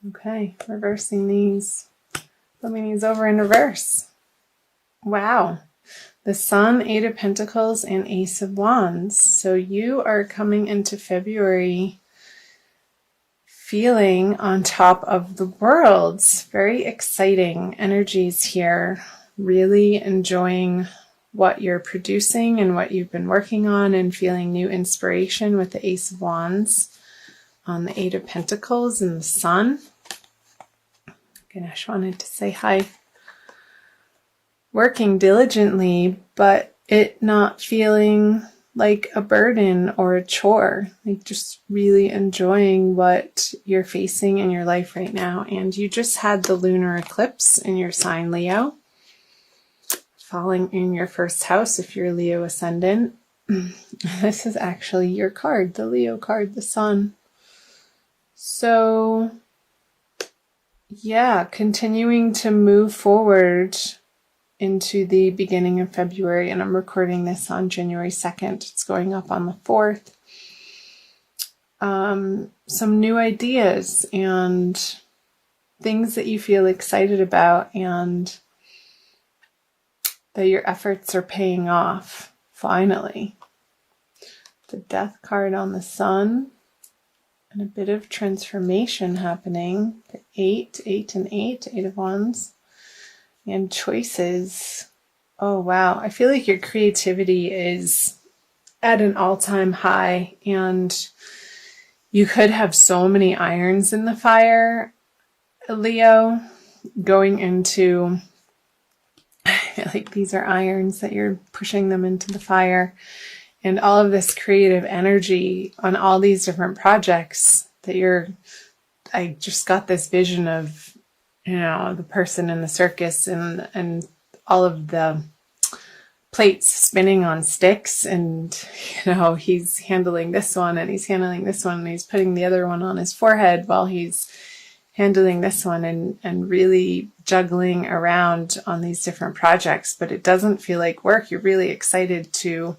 Okay, reversing these. Flipping these over in reverse. Wow. The Sun, Eight of Pentacles, and Ace of Wands. So you are coming into February feeling on top of the world. Very exciting energies here. Really enjoying what you're producing and what you've been working on, and feeling new inspiration with the Ace of Wands on the Eight of Pentacles and the Sun. Ganesh wanted to say hi. Working diligently, but it not feeling like a burden or a chore. Like just really enjoying what you're facing in your life right now. And you just had the lunar eclipse in your sign, Leo, falling in your first house if you're Leo ascendant. This is actually your card, the Leo card, the Sun. So yeah, continuing to move forward into the beginning of February, and I'm recording this on January 2nd. It's going up on the 4th. Some new ideas and things that you feel excited about, and that your efforts are paying off, finally. The Death card on the Sun, and a bit of transformation happening. The 8 and 8 of Wands. And choices. Oh, wow. I feel like your creativity is at an all-time high, and you could have so many irons in the fire, Leo, going into, I feel like these are irons that you're pushing them into the fire, and all of this creative energy on all these different projects that I just got this vision of, the person in the circus and all of the plates spinning on sticks, and, he's handling this one and he's handling this one and he's putting the other one on his forehead while he's handling this one, and really juggling around on these different projects. But it doesn't feel like work. You're really excited to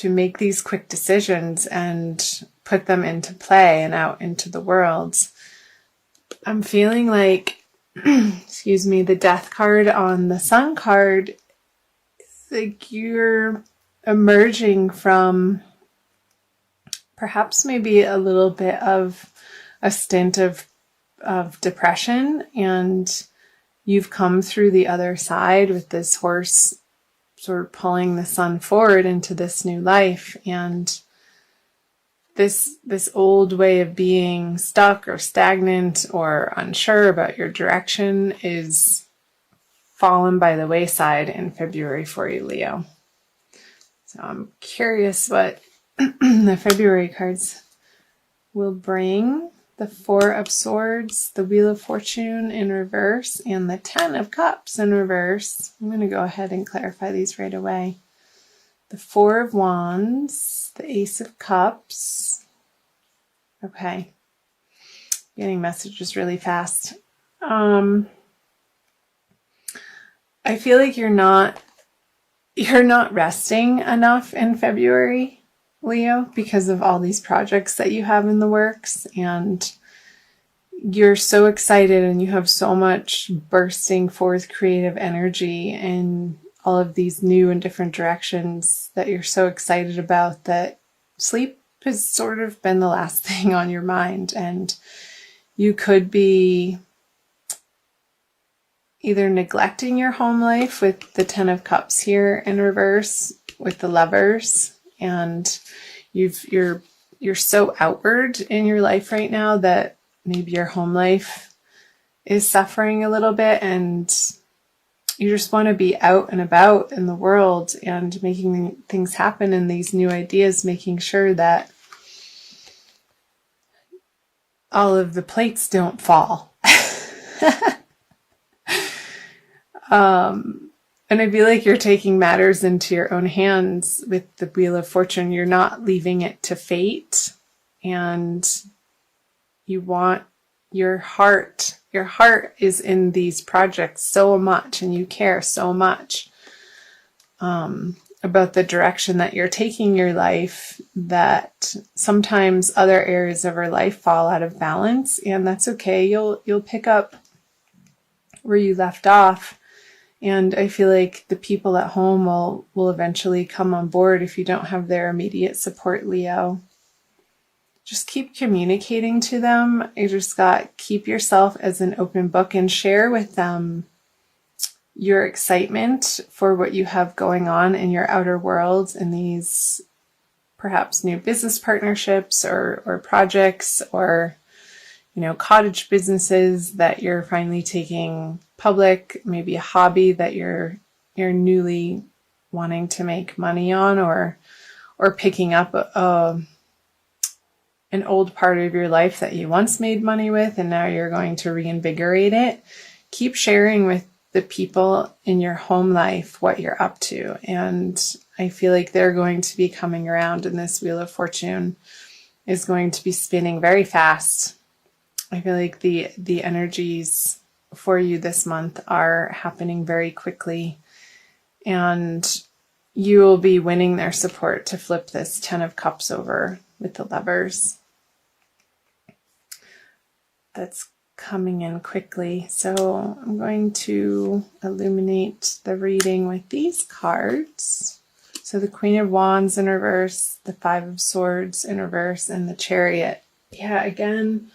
make these quick decisions and put them into play and out into the world. I'm feeling like, the Death card on the Sun card, like you're emerging from perhaps maybe a little bit of a stint of depression, and you've come through the other side with this horse sort of pulling the Sun forward into this new life. And this old way of being stuck or stagnant or unsure about your direction is fallen by the wayside in February for you, Leo. So I'm curious what the February cards will bring. The Four of Swords, the Wheel of Fortune in reverse, and the Ten of Cups in reverse. I'm going to go ahead and clarify these right away. The Four of Wands, the Ace of Cups. Okay. Getting messages really fast. I feel like you're not resting enough in February, Leo, because of all these projects that you have in the works, and you're so excited and you have so much bursting forth creative energy and all of these new and different directions that you're so excited about, that sleep has sort of been the last thing on your mind. And you could be either neglecting your home life with the Ten of Cups here in reverse with the Lovers, and you're so outward in your life right now that maybe your home life is suffering a little bit, and you just want to be out and about in the world and making things happen, and these new ideas, making sure that all of the plates don't fall. And I feel like you're taking matters into your own hands with the Wheel of Fortune. You're not leaving it to fate, and you want your heart is in these projects so much, and you care so much about the direction that you're taking your life, that sometimes other areas of our life fall out of balance, and that's okay. You'll pick up where you left off. And I feel like the people at home will eventually come on board if you don't have their immediate support, Leo. Just keep communicating to them. You just keep yourself as an open book and share with them your excitement for what you have going on in your outer world and these perhaps new business partnerships or projects or, cottage businesses that you're finally taking public, maybe a hobby that you're newly wanting to make money on, or picking up an old part of your life that you once made money with and now you're going to reinvigorate it. Keep sharing with the people in your home life what you're up to, and I feel like they're going to be coming around, and this Wheel of Fortune is going to be spinning very fast. I feel like the energies for you this month are happening very quickly, and you will be winning their support to flip this 10 of Cups over with the Lovers. That's coming in quickly. So I'm going to illuminate the reading with these cards. So the Queen of Wands in reverse, the Five of Swords in reverse, and the Chariot. Yeah, again,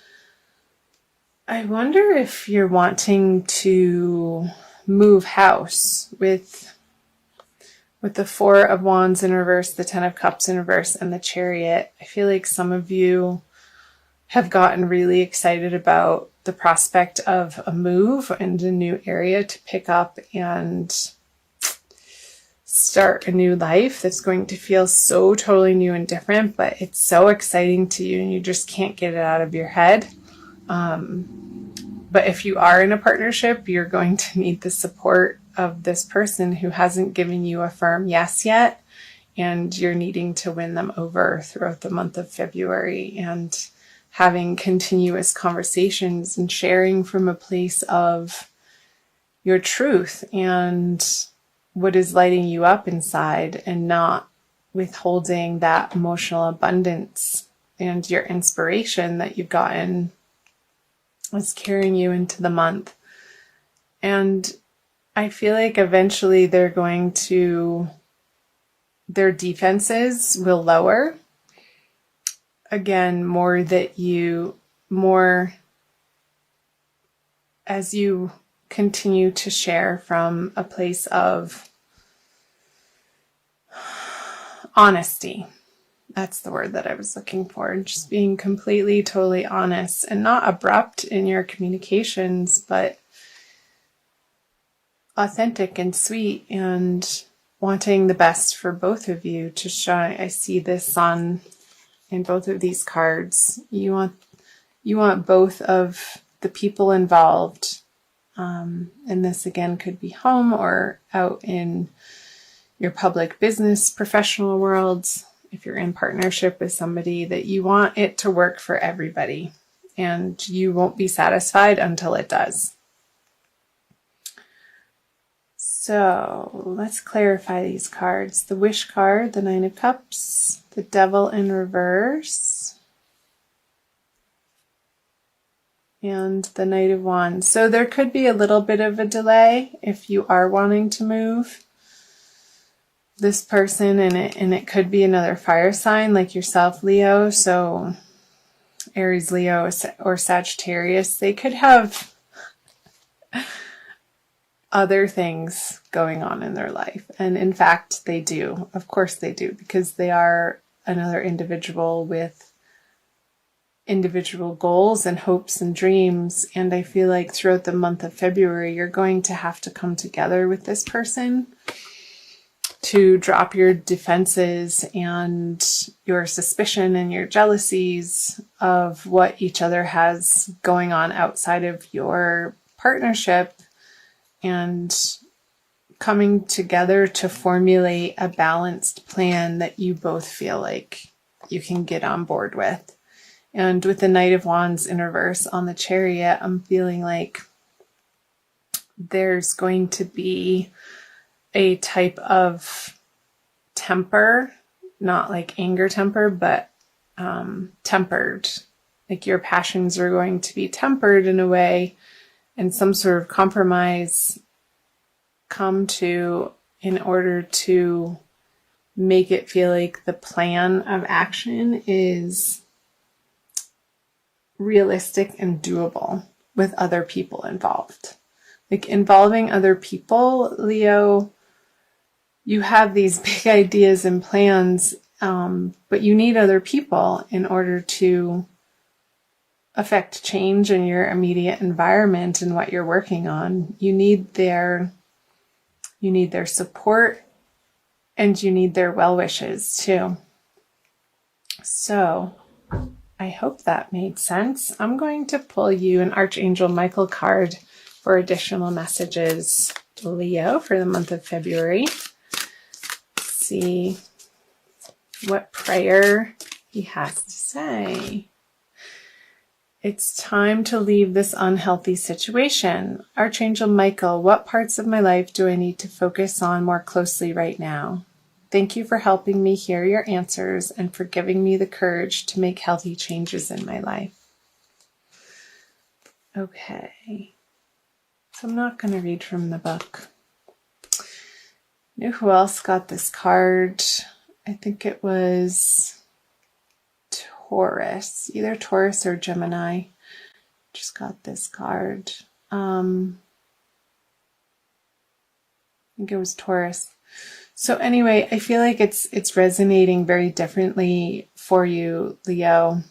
I wonder if you're wanting to move house with the Four of Wands in reverse, the Ten of Cups in reverse, and the Chariot. I feel like some of you have gotten really excited about the prospect of a move and a new area to pick up and start a new life that's going to feel so totally new and different, but it's so exciting to you and you just can't get it out of your head. But if you are in a partnership, you're going to need the support of this person who hasn't given you a firm yes yet, and you're needing to win them over throughout the month of February, and having continuous conversations and sharing from a place of your truth and what is lighting you up inside, and not withholding that emotional abundance and your inspiration that you've gotten is carrying you into the month. And I feel like eventually their defenses will lower. Again, more as you continue to share from a place of honesty. That's the word that I was looking for. Just being completely, totally honest and not abrupt in your communications, but authentic and sweet, and wanting the best for both of you to shine. I see the sun in both of these cards. You want both of the people involved, and this again could be home or out in your public business, professional worlds. If you're in partnership with somebody, that you want it to work for everybody, and you won't be satisfied until it does. So let's clarify these cards. The Wish card, the Nine of Cups, the Devil in reverse, and the Knight of Wands. So there could be a little bit of a delay if you are wanting to move this person, and it could be another fire sign like yourself, Leo. So Aries, Leo, or Sagittarius, they could have other things going on in their life. And in fact, they do. Of course they do, because they are another individual with individual goals and hopes and dreams. And I feel like throughout the month of February, you're going to have to come together with this person to drop your defenses and your suspicion and your jealousies of what each other has going on outside of your partnership, and coming together to formulate a balanced plan that you both feel like you can get on board with. And with the Knight of Wands in reverse on the Chariot, I'm feeling like there's going to be a type of temper, not like anger temper, but tempered. Like your passions are going to be tempered in a way, and some sort of compromise come to in order to make it feel like the plan of action is realistic and doable with other people involved. Like involving other people, Leo, you have these big ideas and plans, but you need other people in order to affect change in your immediate environment and what you're working on. You need their support, and you need their well wishes too. So I hope that made sense. I'm going to pull you an Archangel Michael card for additional messages, Leo, for the month of February. See what prayer he has to say. It's time to leave this unhealthy situation. Archangel Michael, what parts of my life do I need to focus on more closely right now? Thank you for helping me hear your answers and for giving me the courage to make healthy changes in my life. Okay, so I'm not going to read from the book. You know who else got this card? I think it was Taurus, either Taurus or Gemini. Just got this card. I think it was Taurus. So anyway, I feel like it's resonating very differently for you, Leo.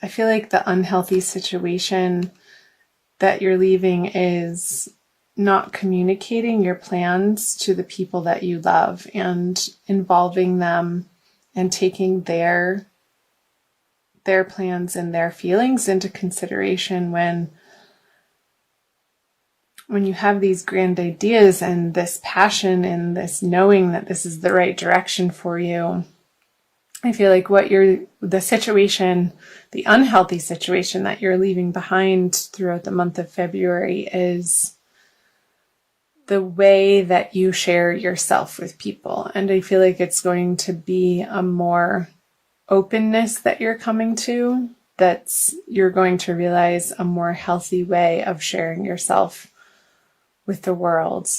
I feel like the unhealthy situation that you're leaving is not communicating your plans to the people that you love and involving them and taking their plans and their feelings into consideration when you have these grand ideas and this passion and this knowing that this is the right direction for you. I feel like the situation, the unhealthy situation that you're leaving behind throughout the month of February is the way that you share yourself with people. And I feel like it's going to be a more openness that you're coming to, you're going to realize a more healthy way of sharing yourself with the world.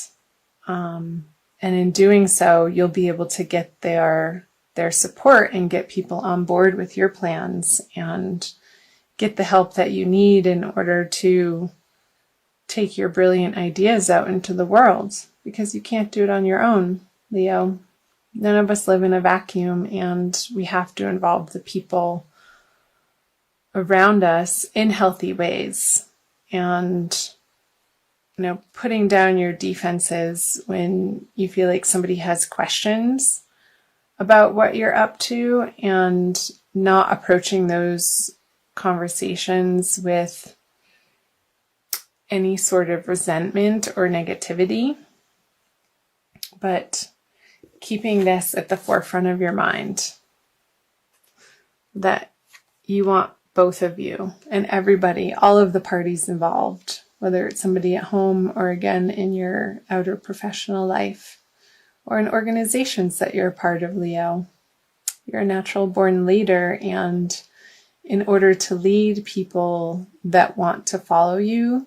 And in doing so, you'll be able to get their support and get people on board with your plans and get the help that you need in order to take your brilliant ideas out into the world, because you can't do it on your own, Leo. None of us live in a vacuum, and we have to involve the people around us in healthy ways. And putting down your defenses when you feel like somebody has questions about what you're up to, and not approaching those conversations with any sort of resentment or negativity, but keeping this at the forefront of your mind, that you want both of you and everybody, all of the parties involved, whether it's somebody at home or again in your outer professional life or in organizations that you're a part of, Leo. You're a natural born leader, and in order to lead people that want to follow you,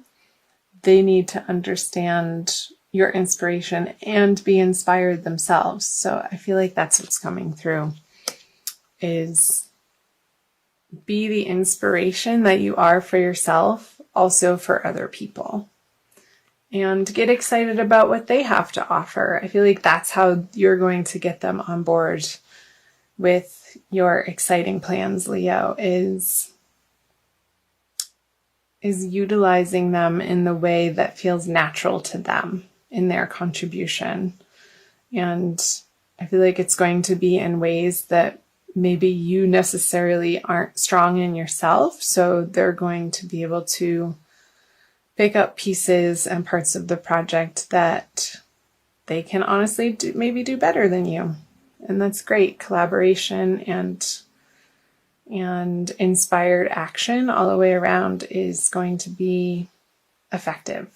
they need to understand your inspiration and be inspired themselves. So I feel like that's what's coming through, is be the inspiration that you are for yourself, also for other people. And get excited about what they have to offer. I feel like that's how you're going to get them on board with your exciting plans, Leo, is utilizing them in the way that feels natural to them in their contribution. And I feel like it's going to be in ways that maybe you necessarily aren't strong in yourself. So they're going to be able to pick up pieces and parts of the project that they can honestly maybe do better than you. And that's great. Collaboration and inspired action all the way around is going to be effective.